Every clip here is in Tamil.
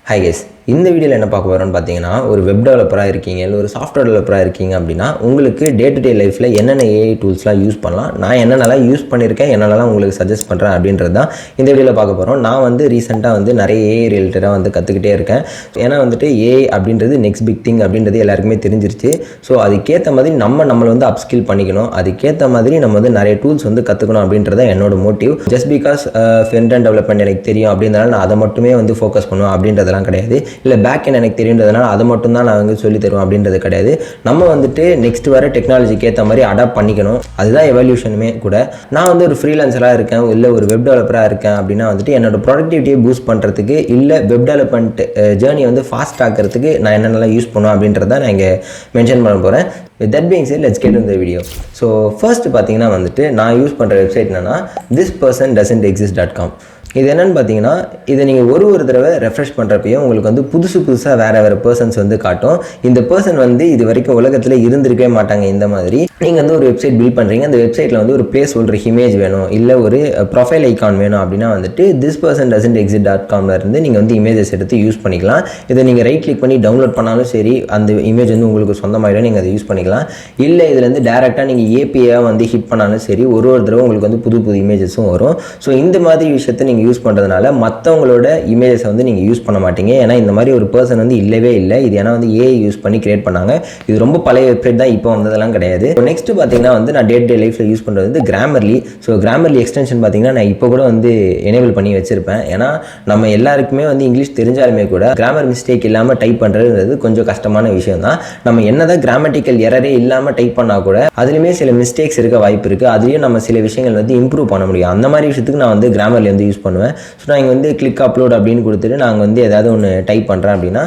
Hi guys, இந்த வீடியோவில் என்ன பார்க்க போகிறோம்னு பார்த்தீங்கன்னா ஒரு வெப் டெவலப்பராக இருக்கீங்க இல்லை ஒரு சாஃப்ட்வேர் டெவலப்பராக இருக்கீங்க அப்படின்னா உங்களுக்கு டே டு டே லைஃப்பில் என்னென்ன ஏஐ டூல்ஸ்லாம் யூஸ் பண்ணலாம், நான் என்னென்னலாம் யூஸ் பண்ணியிருக்கேன், என்னென்னலாம் உங்களுக்கு சஜஸ்ட் பண்ணுறேன் அப்படின்றது தான் இந்த வீடியோவில் பார்க்க போகிறோம். நான் வந்து ரீசெண்டாக வந்து நிறைய ஏஐ ரிலேட்டடாக வந்து கற்றுக்கிட்டே இருக்கேன். ஏன்னா வந்துட்டு ஏஐ அப்படின்றது நெக்ஸ்ட் பிக் திங் அப்படின்றது எல்லாருக்குமே தெரிஞ்சிருச்சு. ஸோ அதுக்கேற்ற மாதிரி நம்மளை வந்து அப்ஸ்கில் பண்ணிக்கணும், அதுக்கேற்ற மாதிரி நம்ம வந்து நிறைய டூல்ஸ் வந்து கற்றுக்கணும் அப்படின்றத என்னோட motive. Just because front and development எனக்கு தெரியும் அப்படின்றனால நான் அதை மட்டுமே வந்து ஃபோக்கஸ் பண்ணுவேன் அப்படின்றதெல்லாம் கிடையாது. இல்லை பேக் எண்ட் எனக்கு தெரியுன்றதுனால அதை மட்டும் தான் நான் வந்து சொல்லி தருவேன் அப்படின்றது கிடையாது. நம்ம வந்துட்டு நெக்ஸ்ட் வர டெக்னாலஜிக்கு ஏற்ற மாதிரி அடாப்ட் பண்ணிக்கணும். அதுதான் எவல்யூஷனுமே கூட. நான் வந்து ஒரு ஃப்ரீலான்சராக இருக்கேன், இல்லை ஒரு வெப் டெவலப்பராக இருக்கேன் அப்படின்னா வந்துட்டு என்னோட ப்ரொடக்டிவிட்டியை பூஸ்ட் பண்ணுறதுக்கு இல்லை வெப் டெவலப்மெண்ட் ஜேர்னி வந்து ஃபாஸ்ட் ஆக்கிறதுக்கு நான் என்னென்னலாம் யூஸ் பண்ணுவேன் அப்படின்றத நான் இங்கே மென்ஷன் பண்ண போகிறேன். With that being set, let's get in the video. So first பார்த்தீங்கன்னா வந்துட்டு நான் யூஸ் பண்ணுற வெப்சைட் என்னென்னா thispersondoesn't.com. இது என்னென்னு பார்த்தீங்கன்னா, இதை நீங்கள் ஒரு தடவை ரெஃப்ரெஷ் பண்ணுறப்பையும் உங்களுக்கு வந்து புதுசாக வேறு பர்சன்ஸ் வந்து காட்டும். இந்த பர்சன் வந்து இது வரைக்கும் உலகத்தில் இருந்திருக்கவே மாட்டாங்க. இந்த மாதிரி நீங்கள் வந்து ஒரு வெப்சைட் பில்ட் பண்ணுறீங்க, அந்த வெப்சைட்டில் வந்து ஒரு பிளேஸ் ஹோல்டர் இமேஜ் வேணும், இல்லை ஒரு ப்ரொஃபைல் ஐக்கான் வேணும் அப்படின்னா வந்துட்டு thispersondoesn't.com இருந்து நீங்கள் வந்து இமேஜஸ் எடுத்து யூஸ் பண்ணிக்கலாம். இதை நீங்கள் ரைட் கிளிக் பண்ணி டவுன்லோட் பண்ணாலும் சரி, அந்த இமேஜ் வந்து உங்களுக்கு சொந்தமாகிடும், நீங்கள் அதை யூஸ் பண்ணிக்கலாம். இல்லை இதுலேருந்து டேரெக்டாக நீங்கள் ஏபிஐயாக வந்து ஹிட் பண்ணாலும் சரி, ஒரு தடவை உங்களுக்கு வந்து புது இமேஜஸும் வரும். ஸோ இந்த மாதிரி விஷயத்தை நீங்கள் யூஸ் பண்ணுறதுனால மற்றவங்களோட இமேஜஸை வந்து நீங்கள் யூஸ் பண்ண மாட்டீங்க. ஏன்னா இந்த மாதிரி ஒரு பர்சன் வந்து இல்லவே இல்லை. இது ஏன்னா வந்து ஏஐ யூஸ் பண்ணி கிரியேட் பண்ணாங்க. இது ரொம்ப பழைய வெப்சைட் தான், இப்போ வந்ததெல்லாம் கிடையாது. நெக்ஸ்ட் பார்த்தீங்கன்னா வந்து நான் டே டு டே லைஃப்பில் யூஸ் பண்ணுறது வந்து கிராமர்லி. ஸோ கிராமர்லி எக்ஸ்டென்ஷன் பார்த்தீங்கன்னா நான் இப்போ கூட வந்து எனேபிள் பண்ணி வச்சுருப்பேன். ஏன்னா நம்ம எல்லாருக்குமே வந்து இங்கிலீஷ் தெரிஞ்சாலுமே கூட கிராமர் மிஸ்டேக் இல்லாமல் டைப் பண்ணுறது கொஞ்சம் கஷ்டமான விஷயம் தான். நம்ம என்னதான் கிராமட்டிக்கல் எரரே இல்லாமல் டைப் பண்ணால் கூட அதுலேயுமே சில மிஸ்டேக்ஸ் இருக்க வாய்ப்பு இருக்குது. அதுலேயும் நம்ம சில விஷயங்கள் வந்து இம்ப்ரூவ் பண்ண முடியும். அந்த மாதிரி விஷயத்துக்கு நான் வந்து கிராமர்லி வந்து யூஸ் பண்ணுவேன். ஸோ நான் இங்கே வந்து கிளிக் அப்லோட் அப்படின்னு கொடுத்துட்டு நாங்கள் வந்து ஏதாவது ஒன்று டைப் பண்ணுறேன் அப்படின்னா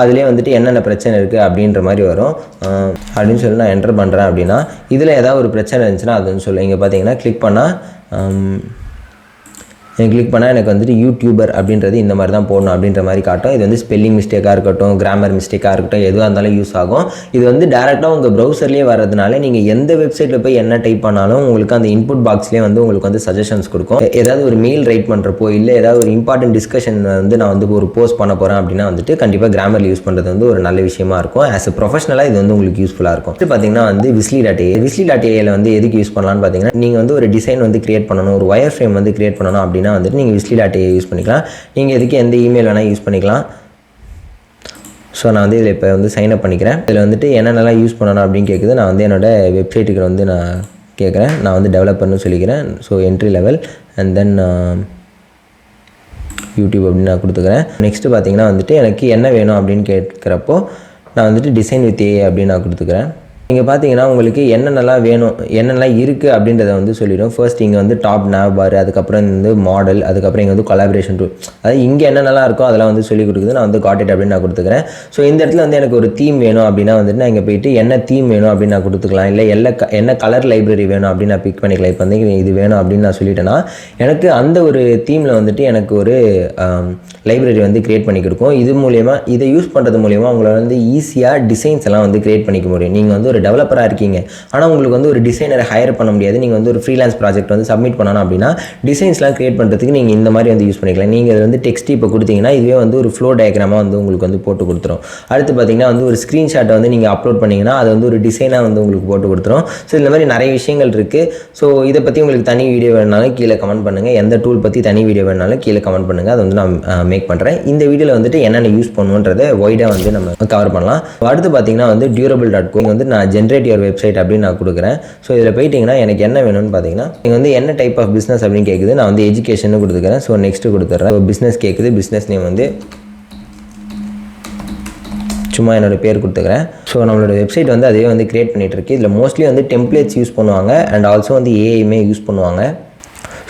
அதிலே வந்துட்டு என்னென்ன பிரச்சனை இருக்குது அப்படின்ற மாதிரி வரும். அப்படின்னு சொல்லி நான் என்டர் பண்ணுறேன் அப்படின்னா இதில் ஏதாவது ஒரு பிரச்சனை இருந்துச்சுன்னா அது வந்து சொல்லுங்கள். இங்கே பார்த்தீங்கன்னா கிளிக் பண்ணால் எனக்கு வந்துட்டு யூடியூபர் அப்படின்றது இந்த மாதிரி தான் போடணும் அப்படின்ற மாதிரி காட்டும். இது வந்து ஸ்பெல்லிங் மிஸ்டேக்காக இருக்கட்டும், கிராமர் மிஸ்டேக்காக இருக்கட்டும், எதுவாக இருந்தாலும் யூஸ் ஆகும். இது வந்து டேரெக்டாக உங்கள் ப்ரௌசர்லேயே வர்றதுனால நீங்கள் எந்த வெப்சைட்டில் போய் என்ன டைப் பண்ணாலும் உங்களுக்கு அந்த இன்புட் பாக்ஸ்லேயே வந்து உங்களுக்கு வந்து சஜஷன்ஸ் கொடுக்கும். ஏதாவது ஒரு மெயில் ரைட் பண்ணுறப்போ இல்லை ஏதாவது ஒரு இம்பார்ட்டன்ட் டிஸ்கஷன் வந்து நான் வந்து ஒரு போஸ்ட் பண்ண போகிறேன் அப்படின்னா வந்துட்டு கண்டிப்பாக கிராமர் யூஸ் பண்ணுறது வந்து ஒரு நல்ல விஷயமா இருக்கும். ஆஸ் எ ப்ரொஃபஷனலாக இது வந்து உங்களுக்கு யூஸ்ஃபுல்லாக இருக்கும். பார்த்தீங்கன்னா வந்து விஸ்லி.ஏஐல வந்து எதுக்கு யூஸ் பண்ணலான்னு பார்த்தீங்கன்னா, நீங்கள் வந்து ஒரு டிசைன் வந்து கிரியேட் பண்ணணும், ஒரு ஒயர் ஃப்ரேம் வந்து கிரியேட் பண்ணணும் அப்படின்னா வந்துட்டு நீங்கள் விஸ்லி.ஏஐ யூஸ் பண்ணிக்கலாம். நீங்கள் எதுக்கு எந்த இமெயில் வேணால் யூஸ் பண்ணிக்கலாம். ஸோ நான் வந்து இதில் இப்போ வந்து சைன் அப் பண்ணிக்கிறேன். இதில் வந்துட்டு என்னென்னலாம் யூஸ் பண்ணணும் அப்படின்னு கேட்குது. நான் வந்து என்னோடய வெப்சைட்டுக்கு வந்து நான் கேட்குறேன். நான் வந்து டெவலப்பர்னு சொல்லிக்கிறேன். So entry level and then YouTube அப்படின்னு நான் கொடுத்துக்கிறேன். நெக்ஸ்ட்டு பார்த்தீங்கன்னா வந்துட்டு எனக்கு என்ன வேணும் அப்படின்னு கேட்குறப்போ நான் வந்துட்டு டிசைன் வித் ஏஐ அப்படின்னு நான் கொடுத்துக்கிறேன். இங்கே பார்த்தீங்கன்னா உங்களுக்கு என்னென்னலாம் வேணும், என்னென்னலாம் இருக்குது அப்படின்றத வந்து சொல்லிடும். ஃபர்ஸ்ட் இங்கே வந்து டாப் nav பார், அதுக்கப்புறம் வந்து மாடல், அதுக்கப்புறம் இங்கே வந்து கொலாபரேஷன் டூல், அதாவது இங்கே என்னென்னலாம் இருக்கோ அதெல்லாம் வந்து சொல்லி கொடுக்குது. நான் வந்து காட் இட் அப்படின்னு நான் கொடுத்துக்கிறேன். ஸோ இந்த இடத்துல வந்து எனக்கு ஒரு தீம் வேணும் அப்படின்னா வந்துட்டு நான் இங்கே போயிட்டு என்ன தீம் வேணும் அப்படின்னு நான் கொடுத்துக்கலாம். இல்லை என்ன கலர் லைப்ரரி வேணும் அப்படின்னு நான் பிக் பண்ணிக்கலாம். இப்போ வந்து இது வேணும் அப்படின்னு நான் சொல்லிட்டேன்னா எனக்கு அந்த ஒரு தீமில் வந்துட்டு எனக்கு ஒரு லைப்ரரி வந்து கிரியேட் பண்ணி கொடுக்கும். இது மூலயமா இதை யூஸ் பண்ணுறது மூலயமா உங்களால் வந்து ஈஸியாக டிசைன்ஸ் எல்லாம் வந்து கிரியேட் பண்ணிக்க முடியும். நீங்கள் வந்து ஒரு டெவலப்பராக இருக்கீங்க, ஆனால் உங்களுக்கு வந்து ஒரு டிசைனரை ஹையர் பண்ண முடியாது. நீங்கள் வந்து ஒரு ஃப்ரீலான்ஸ் ப்ராஜெக்ட் வந்து சப்மிட் பண்ணணும் அப்படின்னா டிசைன்ஸ்லாம் கிரியேட் பண்ணுறதுக்கு நீங்கள் இந்த மாதிரி வந்து யூஸ் பண்ணிக்கலாம். நீங்கள் வந்து டெக்ஸ்ட் இப்போ கொடுத்தீங்கன்னா இதுவே வந்து ஒரு ஃப்ளோ டயக்ராமாக வந்து உங்களுக்கு வந்து போட்டு கொடுத்துரும். அடுத்து பார்த்தீங்கன்னா வந்து ஒரு ஸ்க்ரீன்ஷாட்டை வந்து நீங்கள் அப்லோட் பண்ணிங்கன்னா அது வந்து ஒரு டிசைனாக வந்து உங்களுக்கு போட்டு கொடுத்துரும். ஸோ இந்த மாதிரி நிறைய விஷயங்கள் இருக்குது. ஸோ இதை பற்றி உங்களுக்கு தனி வீடியோ வேணுனாலும் கீழே கமெண்ட் பண்ணுங்கள். எந்த டூல் பற்றி தனி வீடியோ வேணுனாலும் கீழே கமெண்ட் பண்ணுங்கள். அதை வந்து நான் மேக் பண்ணுறேன். இந்த வீடியோவில் வந்துட்டு என்னென்ன யூஸ் பண்ணுன்றதை வைடாக வந்து நம்ம கவர் பண்ணலாம். அடுத்து பார்த்தீங்கன்னா வந்து durable.co வந்து நான் ஜென்ரேட் யுவர் வெப்சைட் அப்படின்னு நான் கொடுக்குறேன். ஸோ இதில் போயிட்டீங்கன்னா எனக்கு என்ன வேணும்னு பார்த்தீங்கன்னா நீங்கள் வந்து என்ன டைப் ஆஃப் பிஸ்னஸ் அப்படின்னு கேட்குது. நான் வந்து எஜுகேஷன் கொடுத்துக்கிறேன். ஸோ நெக்ஸ்ட்டு கொடுத்துட்றேன். ஸோ பிஸ்னஸ் கேட்குது. பிஸ்னஸ் நேம் வந்து சும்மா என்னோட பேர் கொடுத்துக்கிறேன். ஸோ நம்மளோட வெப்சைட் வந்து அதே வந்து கிரியேட் பண்ணிகிட்டு இருக்கு. இதில் மோஸ்ட்லி வந்து டெம்ப்ளேட்ஸ் யூஸ் பண்ணுவாங்க அண்ட் ஆல்சோ வந்து ஏஐமே யூஸ் பண்ணுவாங்க.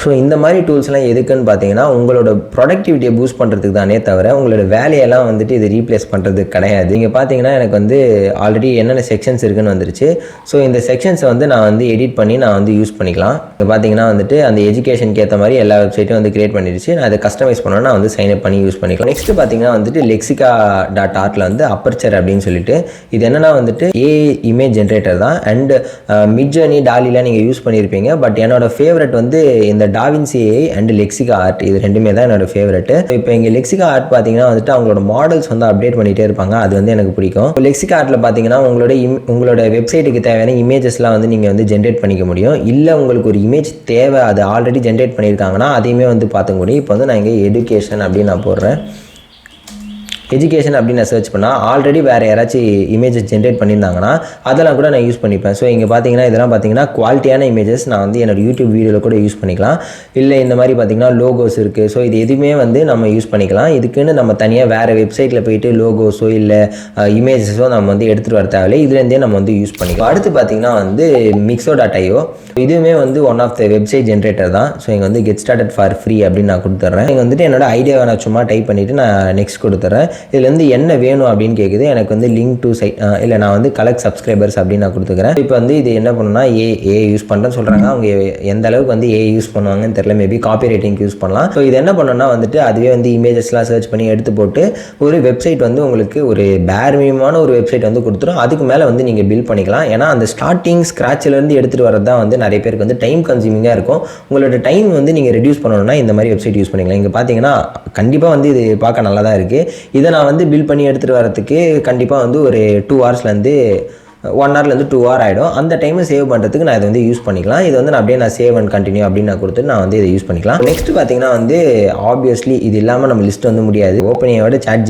ஸோ இந்த மாதிரி டூல்ஸ்லாம் எதுக்குன்னு பார்த்தீங்கன்னா உங்களோட ப்ரொடக்டிவிட்டியை பூஸ்ட் பண்ணுறதுக்கு தானே தவிர உங்களோட வேலையெல்லாம் வந்துட்டு இதை ரீப்ளேஸ் பண்ணுறதுக்கு கிடையாது. நீங்கள் பார்த்தீங்கன்னா எனக்கு வந்து ஆல்ரெடி என்னென்ன செக்ஷன்ஸ் இருக்குன்னு வந்துருச்சு. ஸோ இந்த செக்ஷன்ஸை வந்து நான் வந்து எடிட் பண்ணி நான் வந்து யூஸ் பண்ணிக்கலாம். இப்போ பார்த்தீங்கன்னா வந்துட்டு அந்த எஜுகேஷனுக்கு ஏற்ற மாதிரி எல்லா வெப்சைட்டும் வந்து கிரியேட் பண்ணிடுச்சு. நான் அதை கஸ்டமைஸ் பண்ணோன்னா நான் வந்து சைன் அப் பண்ணி யூஸ் பண்ணிக்கலாம். நெக்ஸ்ட்டு பார்த்தீங்கன்னா வந்துட்டு lexika.ortல வந்து அப்பர்ச்சர் அப்படின்னு சொல்லிட்டு இது என்னென்னா வந்துட்டு ஏஐ இமேஜ் ஜென்ரேட்டர் தான். அண்ட் மிட் ஜர்னி டாலிலாம் நீங்கள் யூஸ் பண்ணியிருப்பீங்க. பட் என்னோட ஃபேவரட் வந்து இந்த டாவின்சி ஏஐ அண்ட் லெக்சிகா ஆர்ட் இது ரெண்டுமே தான் என்னோட ஃபேவரெட்டு. இப்போ இங்கே லெக்சிகா ஆர்ட் பார்த்தீங்கன்னா வந்துட்டு அவங்களோட மாடல்ஸ் வந்து அப்டேட் பண்ணிகிட்டே இருப்பாங்க, அது வந்து எனக்கு பிடிக்கும். லெக்சிகா ஆர்ட்டில் பார்த்தீங்கன்னா உங்களோட வெப்சைட்டுக்கு தேவையான இமேஜஸ்லாம் வந்து நீங்கள் வந்து ஜென்ரேட் பண்ணிக்க முடியும். இல்லை உங்களுக்கு ஒரு இமேஜ் தேவை, அது ஆல்ரெடி ஜென்ரேட் பண்ணியிருக்காங்கன்னா அதையுமே வந்து பார்த்துக்க முடியும். இப்போ வந்து நான் இங்கே எடுகேஷன் அப்படின்னு நான் போடுறேன். எஜுகேஷன் அப்படின்னு நான் சர்ச் பண்ணால் ஆல்ரெடி வேறு யாராச்சும் இமேஜஸ் ஜென்ரேட் பண்ணியிருந்தாங்கன்னா அதெல்லாம் கூட நான் யூஸ் பண்ணிப்பேன். ஸோ இங்கே பார்த்தீங்கன்னா இதெல்லாம் பார்த்தீங்கன்னா குவாலிட்டியான இமேஜஸ் நான் வந்து என்னோட யூடியூப் வீடியோவில் கூட யூஸ் பண்ணிக்கலாம். இல்லை இந்த மாதிரி பார்த்தீங்கன்னா லோகோஸ் இருக்குது. ஸோ இது எதுவுமே வந்து நம்ம யூஸ் பண்ணிக்கலாம். இதுக்குன்னு நம்ம தனியாக வேறு வெப்சைட்டில் போயிட்டு லோகோஸோ இல்லை இமேஜஸோ நம்ம வந்து எடுத்துகிட்டு வர தேவையில்லை, இதுலேருந்தே நம்ம வந்து யூஸ் பண்ணிக்கலாம். அடுத்து பார்த்தீங்கன்னா வந்து Mixo.io, இதுவுமே வந்து one of the website generator தான். ஸோ இங்கே வந்து கெட் ஸ்டார்டட் ஃபார் ஃப்ரீ அப்படின்னு நான் கொடுத்துட்றேன். இங்கே வந்துட்டு என்னோட ஐடியாவை நான் சும்மா டைப் பண்ணிவிட்டு நான் நெக்ஸ்ட் கொடுத்துட்றேன். இதுலேருந்து என்ன வேணும் அப்படின்னு கேட்குது. எனக்கு வந்து லிங்க் டு சைட் இல்லை நான் வந்து கலெக்ட் சப்ஸ்கிரைபர்ஸ் அப்படின்னு நான் கொடுத்துக்கிறேன். இப்போ வந்து இது என்ன பண்ணுன்னா ஏ யூஸ் பண்ணுறேன்னு சொல்கிறாங்க. அவங்க எந்த அளவுக்கு வந்து ஏ யூஸ் பண்ணுவாங்கன்னு தெரியல, மேபி காப்பி ரைட்டிங் யூஸ் பண்ணலாம். ஸோ இது என்ன பண்ணணும்னா வந்துட்டு அதுவே வந்து இமேஜஸ்லாம் சர்ச் பண்ணி எடுத்து போட்டு ஒரு வெப்சைட் வந்து உங்களுக்கு ஒரு பேர் மினிமமான ஒரு வெப்சைட் வந்து கொடுத்துரும். அதுக்கு மேலே வந்து நீங்கள் பில்ட் பண்ணிக்கலாம். ஏன்னா அந்த ஸ்டார்டிங் ஸ்க்ராட்சிலேருந்து எடுத்துகிட்டு வரது தான் வந்து நிறைய பேருக்கு வந்து டைம் கன்சியூமிங்காக இருக்கும். உங்களோட டைம் வந்து நீங்கள் ரெடியூஸ் பண்ணணும்னா இந்த மாதிரி வெப்சைட் யூஸ் பண்ணிக்கலாம். இங்கே பார்த்தீங்கன்னா கண்டிப்பாக வந்து இது பார்க்க நல்லா தான் இருக்குது. இதை நான் வந்து பில்ட் பண்ணி எடுத்துகிட்டு வரதுக்கு கண்டிப்பாக வந்து ஒரு 2 ஹவர்ஸ்லேருந்து 1 ஹவர்லேருந்து 2 ஹவர் ஆகிடும். அந்த டைமை சேவ் பண்ணுறதுக்கு நான் இதை வந்து யூஸ் பண்ணிக்கலாம். இது வந்து நான் அப்படியே நான் சேவ் அண்ட் கண்டினியூ அப்படின்னு நான் கொடுத்து நான் வந்து இதை யூஸ் பண்ணிக்கலாம். நெக்ஸ்ட் பார்த்தீங்கன்னா வந்து ஆப்வியஸ்லி இது இல்லாமல் நம்ம லிஸ்ட் வந்து முடியாது. ஓப்பன்ஏஐயோட சாட்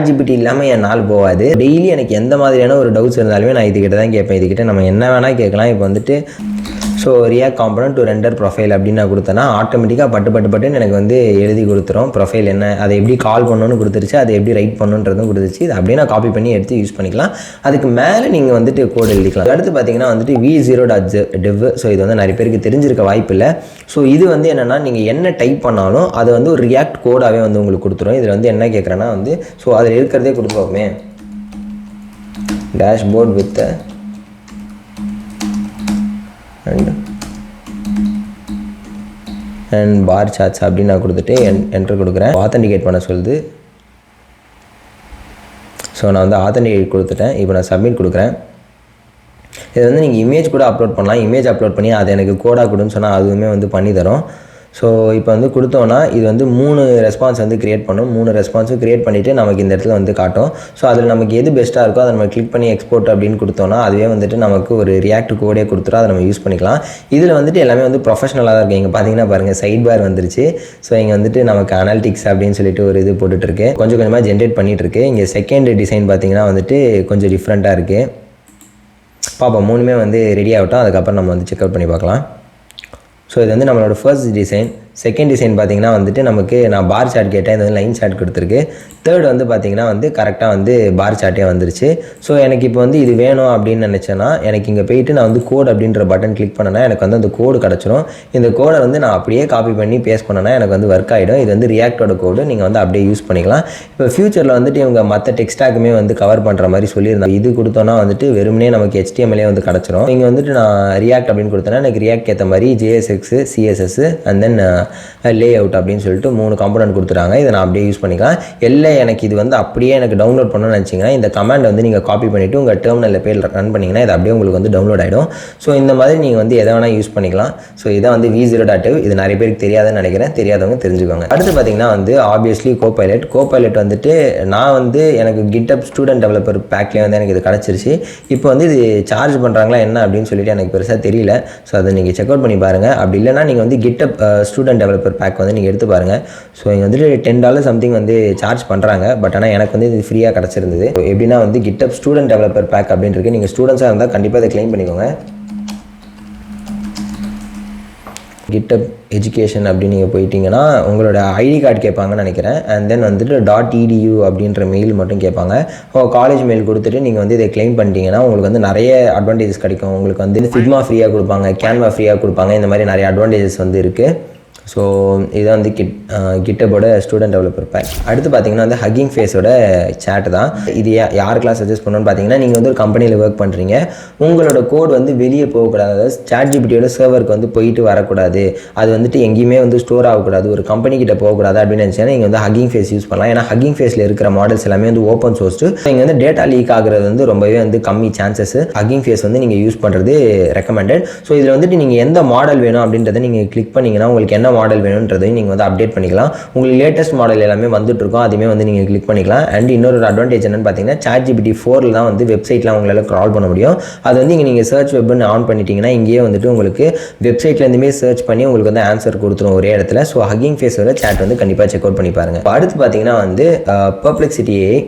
ஜிபிடி இல்லாமல் என் நாள் போகாது. டெய்லி எனக்கு எந்த மாதிரியான ஒரு டவுட்ஸ் இருந்தாலுமே நான் இதுக்கிட்ட தான் கேட்பேன். இதுக்கிட்ட நம்ம என்ன வேணால் கேட்கலாம். இப்போ வந்துட்டு so react component to render profile அப்படின்னு நான் கொடுத்தேன்னா ஆட்டோமேட்டிக்காக பட்டுன்னு எனக்கு வந்து எழுதி கொடுத்துரும். ப்ரொஃபைல் என்ன, அதை எப்படி கால் பண்ணணும்னு கொடுத்துருச்சு, அதை எப்படி ரைட் பண்ணணுன்றதும் கொடுத்துருச்சு. இது அப்படியே நான் காப்பி பண்ணி எடுத்து யூஸ் பண்ணிக்கலாம். அதுக்கு மேலே நீங்கள் வந்துட்டு கோட் எழுதிக்கலாம். அடுத்து பார்த்தீங்கன்னா வந்துட்டு v0.dev. ஸோ இது வந்து நிறைய பேருக்கு தெரிஞ்சிருக்க வாய்ப்பு இல்லை. ஸோ இது வந்து என்னென்னா நீங்கள் என்ன டைப் பண்ணாலும் அதை வந்து ஒரு ரியாக்ட் கோடாகவே வந்து உங்களுக்கு கொடுத்துரும். இதில் வந்து என்ன கேட்குறேன்னா வந்து ஸோ அதில் இருக்கிறதே கொடுத்துருவோமே, dashboard with and bar charts அப்படின்னு நான் கொடுத்துட்டு என்டர் கொடுக்குறேன். ஆத்தென்டிகேட் பண்ண சொல்லுது. ஸோ நான் வந்து ஆத்தென்டிகேட் கொடுத்துட்டேன். இப்போ நான் சப்மிட் கொடுக்குறேன். இதை வந்து நீங்கள் இமேஜ் கூட அப்லோட் பண்ணலாம். இமேஜ் அப்லோட் பண்ணி அதை எனக்கு கோடாக கொடுன்னு சொன்னால் அதுவுமே வந்து பண்ணி தரும். ஸோ இப்போ வந்து கொடுத்தோன்னா இது வந்து 3 ரெஸ்பான்ஸ் வந்து க்ரியேட் பண்ணும். 3 ரெஸ்பான்ஸும் க்ரியேட் பண்ணிவிட்டு நமக்கு இந்த இடத்துல வந்து காட்டும். ஸோ அதில் நமக்கு எது பெஸ்ட்டாக இருக்கோ அதை நம்ம கிளிக் பண்ணி எக்ஸ்போர்ட் அப்படின்னு கொடுத்தோன்னா அதுவே வந்துட்டு நமக்கு ஒரு ரியாக்ட் கோடே கொடுத்துரும். அதை நம்ம யூஸ் பண்ணிக்கலாம். இதில் வந்துட்டு எல்லாமே வந்து ப்ரொஃபஷனலாக தான் இருக்குது. இங்கே பார்த்தீங்கன்னா பாருங்கள் சைட் பார் வந்துருச்சு. ஸோ இங்கே வந்துட்டு நமக்கு அனாலிட்டிக்ஸ் அப்படின்னு சொல்லிட்டு ஒரு இது போட்டுட்ருக்கு. கொஞ்சம் கொஞ்சமாக ஜென்ரேட் பண்ணிகிட்ருக்கு. இங்கே செகண்ட் டிசைன் பார்த்தீங்கன்னா வந்துட்டு கொஞ்சம் டிஃப்ரெண்ட்டாக இருக்குது. பார்ப்போம், 3மே வந்து ரெடி ஆகட்டும். அதுக்கப்புறம் நம்ம வந்து செக் அவுட் பண்ணி பார்க்கலாம். ஸோ இது வந்து நம்மளோட ஃபர்ஸ்ட் டிசைன். செகண்ட் டிசைன் பார்த்திங்கன்னா வந்துட்டு நமக்கு நான் பார் சார்ட் கேட்டேன், இது வந்து லைன் சார்ட் கொடுத்துருக்கு. தேர்ட் வந்து பார்த்திங்கன்னா வந்து கரெக்டாக வந்து பார் சார்ட்டே வந்துருச்சு. ஸோ எனக்கு இப்போ வந்து இது வேணும் அப்படின்னு நினச்சேன்னா எனக்கு இங்கே போயிட்டு நான் வந்து கோட் அப்படின்ற பட்டன் கிளிக் பண்ணேன்னா எனக்கு வந்து அந்த கோடு கிடச்சிரும். இந்த கோடை வந்து நான் அப்படியே காப்பி பண்ணி பேஸ்ட் பண்ணேன்னா எனக்கு வந்து ஒர்க் ஆகிடும். இது வந்து ரியாக்டோட கோடு, நீங்கள் வந்து அப்படியே யூஸ் பண்ணிக்கலாம். இப்போ ஃபியூச்சரில் வந்துட்டு இவங்க மற்ற டெக்ஸ்டாக்குமே வந்து கவர் பண்ணுற மாதிரி சொல்லியிருந்தாங்க. இது கொடுத்தோன்னா வந்துட்டு வெறுமனே நமக்கு HTML வந்து கிடச்சிரும். இங்கே வந்துட்டு நான் ரியாக்ட் அப்படின்னு கொடுத்தேன்னா எனக்கு ரியாக்ட் ஏற்ற மாதிரி JSX, CSS and then lay out அப்படின்னு சொல்லிட்டு 3 காம்பனன்ட் கொடுத்துட்டாங்க. இதை நான் அப்படியே யூஸ் பண்ணிக்கலாம். இல்லை எனக்கு இது வந்து அப்படியே எனக்கு டவுன்லோட் பண்ணணும்னு நினச்சிங்கன்னா இந்த கமாண்ட் வந்து நீங்கள் காப்பி பண்ணிவிட்டு உங்கள் டெர்மினலில் போய் ரன் பண்ணிங்கன்னா இது அப்படியே உங்களுக்கு வந்து டவுன்லோட் ஆகிடும். ஸோ இந்த மாதிரி நீங்கள் வந்து எதை வேணால் யூஸ் பண்ணிக்கலாம். ஸோ இதை வந்து v0.dev. இது நிறைய பேருக்கு தெரியாதுன்னு நினைக்கிறேன். தெரியாதவங்க தெரிஞ்சுக்கோங்க. அடுத்து பார்த்தீங்கன்னா வந்து ஆப்வியஸ்லி கோபைலட் வந்துட்டு நான் வந்து எனக்கு GitHub ஸ்டூடெண்ட் டெவலப்பர் பேக்லேயே வந்து எனக்கு இது கிடச்சிருச்சு. இப்போ வந்து இது சார்ஜ் பண்ணுறாங்களா என்ன அப்படின்னு சொல்லிட்டு எனக்கு பெருசாக தெரியல. ஸோ அதை நீங்கள் செக் அவுட் பண்ணி பாருங்கள். அப்படி இல்லைனா நீங்கள் வந்து GitHub ஸ்டூடெண்ட் டெவலப்பர் பேக் வந்து நீங்கள் எடுத்து பாருங்கள். ஸோ இங்கே வந்துட்டு $10 சம்திங் வந்து சார்ஜ் பண்ணுறாங்க. பட் ஆனால் எனக்கு வந்து இது ஃப்ரீயாக கிடச்சிருந்தது. எப்படின்னா வந்து GitHub ஸ்டூடெண்ட் டெவலப்பர் பேக் அப்படின்னு இருக்குது. நீங்கள் ஸ்டூடெண்ட்ஸாக இருந்தால் கண்டிப்பாக அதை கிளைம் பண்ணிக்கோங்க. GitHub எஜுகேஷன் அப்படின்னு நீங்கள் போயிட்டீங்கன்னா உங்களோட ஐடி கார்டு கேட்பாங்கன்னு நினைக்கிறேன். அண்ட் தென் வந்துட்டு .edu அப்படின்ற மெயில் மட்டும் கேட்பாங்க. காலேஜ் மெயில் கொடுத்துட்டு நீங்கள் வந்து இதை கிளைம் பண்ணிட்டீங்கன்னா உங்களுக்கு வந்து நிறைய அட்வான்டேஜஸ் கிடைக்கும். உங்களுக்கு வந்து ஃபிக்மா ஃப்ரீயாக கொடுப்பாங்க, கேன்வா ஃப்ரீயாக கொடுப்பாங்க. இந்த மாதிரி நிறைய அட்வான்டேஜஸ் வந்து இருக்குது. ஸோ இதுதான் வந்து கிட்டபோட ஸ்டூடெண்ட் டெவலப்பர் பேக். அடுத்து பார்த்தீங்கன்னா வந்து ஹக்கிங் ஃபேஸோட சேட் தான். இது யாருக்கெல்லாம் சஜஸ்ட் பண்ணணும்னு பார்த்தீங்கன்னா, நீங்கள் வந்து ஒரு கம்பெனியில் ஒர்க் பண்ணுறீங்க, உங்களோட கோட் வந்து வெளியே போகக்கூடாது, அதாவது ChatGPTயோட சர்வருக்கு வந்து போயிட்டு வரக்கூடாது, அது வந்துட்டு எங்கேயுமே வந்து ஸ்டோர் ஆகக்கூடாது, ஒரு கம்பெனி கிட்ட போகக்கூடாது அப்படின்னு நினச்சிங்கன்னா நீங்கள் வந்து ஹக்கிங் ஃபேஸ் யூஸ் பண்ணலாம். ஏன்னா ஹக்கிங் ஃபேஸில் இருக்கிற மாடல்ஸ் எல்லாமே வந்து ஓப்பன் சோர்ஸ்டு. இங்கே வந்து டேட்டா லீக் ஆகுறது வந்து ரொம்பவே வந்து கம்மி சான்சஸ். ஹக்கிங் ஃபேஸ் வந்து நீங்கள் யூஸ் பண்ணுறது ரெக்கமெண்டட். ஸோ இதில் வந்துட்டு நீங்கள் எந்த மாடல் வேணும் அப்படின்றத நீங்கள் கிளிக் பண்ணிங்கன்னா உங்களுக்கு என்ன மாடல் வேணுன்றதையும் நீங்கள் வந்து அப்டேட் பண்ணிக்கலாம். உங்களுக்கு லேட்டஸ்ட் மாடல் எல்லாமே வந்துட்டு இருக்கும், அதுவுமே வந்து நீங்கள் கிளிக் பண்ணிக்கலாம். அண்ட் இன்னொரு அட்வான்டேஜ் என்னன்னு பார்த்தீங்கன்னா, ChatGPT 4 தான் வந்து வெப்சைட்லாம் உங்களால் க்ரால் பண்ண முடியும். அது வந்து இங்கே நீங்கள் சர்ச் வெப்னு ஆன் பண்ணிட்டீங்கன்னா இங்கேயே வந்துட்டு உங்களுக்கு வெப்சைட்லேருந்துமே சர்ச் பண்ணி உங்களுக்கு வந்து ஆன்சர் கொடுத்துரும் ஒரே இடத்துல. ஸோ ஹக்கிங் ஃபேஸோட சேட் வந்து கண்டிப்பாக செக் அவுட் பண்ணி பாருங்கள். அடுத்து பார்த்தீங்கன்னா வந்து Perplexity AI.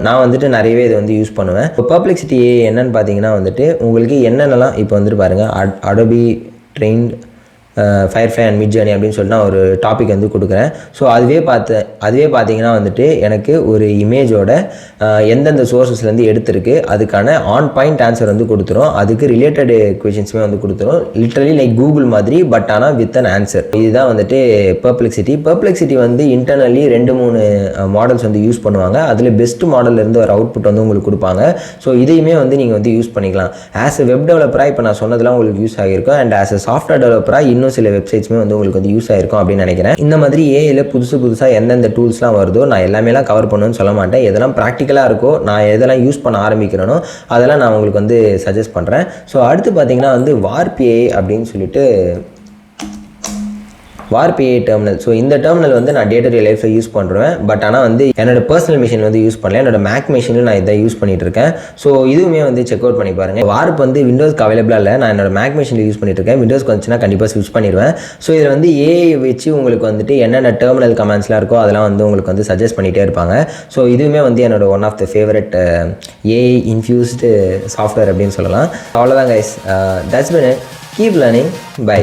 நான் வந்துட்டு நிறையவே இதை வந்து யூஸ் பண்ணுவேன். இப்போ Perplexity AI என்னன்னு பார்த்தீங்கன்னா வந்துட்டு உங்களுக்கு என்னென்னலாம் இப்போ வந்துட்டு பாருங்கள், Adobe Trained Firefly and Midjourney அப்படின்னு சொல்லிட்டு நான் ஒரு டாபிக் வந்து கொடுக்குறேன். ஸோ அதுவே பார்த்தீங்கன்னா வந்துட்டு எனக்கு ஒரு இமேஜோட எந்தெந்த சோர்ஸஸ்லேருந்து எடுத்திருக்கு அதுக்கான ஆன் பாயிண்ட் ஆன்சர் வந்து கொடுத்துரும். அதுக்கு ரிலேட்டட் கொஷின்ஸுமே வந்து கொடுத்துரும். லிட்ரலி லைக் கூகுள் மாதிரி, பட் ஆனால் வித் அன் ஆன்சர். இதுதான் வந்துட்டு Perplexity வந்து இன்டர்னலி 2-3 மாடல்ஸ் வந்து யூஸ் பண்ணுவாங்க. அதில் பெஸ்ட் மாடல்லேருந்து ஒரு அவுட்புட் வந்து உங்களுக்கு கொடுப்பாங்க. ஸோ இதையுமே வந்து நீங்கள் வந்து யூஸ் பண்ணிக்கலாம். ஆஸ் எ வெப் டெவலப்பராக இப்போ நான் சொன்னதெல்லாம் உங்களுக்கு யூஸ் ஆகிருக்கும். அண்ட் ஆஸ் எ சாஃப்ட்வேர் டெவலப்பராக இன்னும் சில வெப்சைட்ஸுமே வந்து உங்களுக்கு வந்து யூஸ் ஆகிருக்கும் அப்படின்னு நினைக்கிறேன். இந்த மாதிரி ஏஐல புதுசாக எந்தெந்த டூல்ஸ்லாம் வருதோ நான் எல்லாமேலாம் கவர் பண்ணணும்னு சொல்ல மாட்டேன். எதெல்லாம் ப்ராக்டிக்கலாக இருக்கோ, நான் எதெல்லாம் யூஸ் பண்ண ஆரம்பிக்கிறேனோ அதெல்லாம் நான் உங்களுக்கு வந்து சஜஸ்ட் பண்ணுறேன். ஸோ அடுத்து பார்த்தீங்கன்னா வந்து Warp AI அப்படின்னு சொல்லிட்டு Warp AI டெர்மினல். ஸோ இந்த டெர்மினல் வந்து நான் டே டு டே லைஃப்பில் யூஸ் பண்ணுறேன். பட் ஆனால் வந்து என்னோட பர்சனல் மிஷின் வந்து யூஸ் பண்ணல, என்னோட மேக் மிஷினில் நான் இதை யூஸ் பண்ணிட்டு இருக்கேன். ஸோ இதுவுமே வந்து செக் அவுட் பண்ணி பாருங்கள். Warp வந்து விண்டோஸ்க்கு அவைலபிளாக இல்லை, நான் என்னோட மேக் மிஷினில் யூஸ் பண்ணிட்டு இருக்கேன். விண்டோஸ்க்கு வந்துச்சுன்னா கண்டிப்பாக ஸ்விட்ச் பண்ணிடுவேன். ஸோ இதில் வந்து ஏஐ வச்சு உங்களுக்கு வந்துட்டு என்னென்ன டெர்மினல் கமெண்ட்ஸ்லாம் இருக்கோ அதெல்லாம் வந்து உங்களுக்கு வந்து சஜஸ்ட் பண்ணிகிட்டே இருப்பாங்க. ஸோ இதுவுமே வந்து என்னோட one of the favourite AI infused software அப்படின்னு சொல்லலாம். அவ்வளோதான் guys, that's been it. Keep learning. By.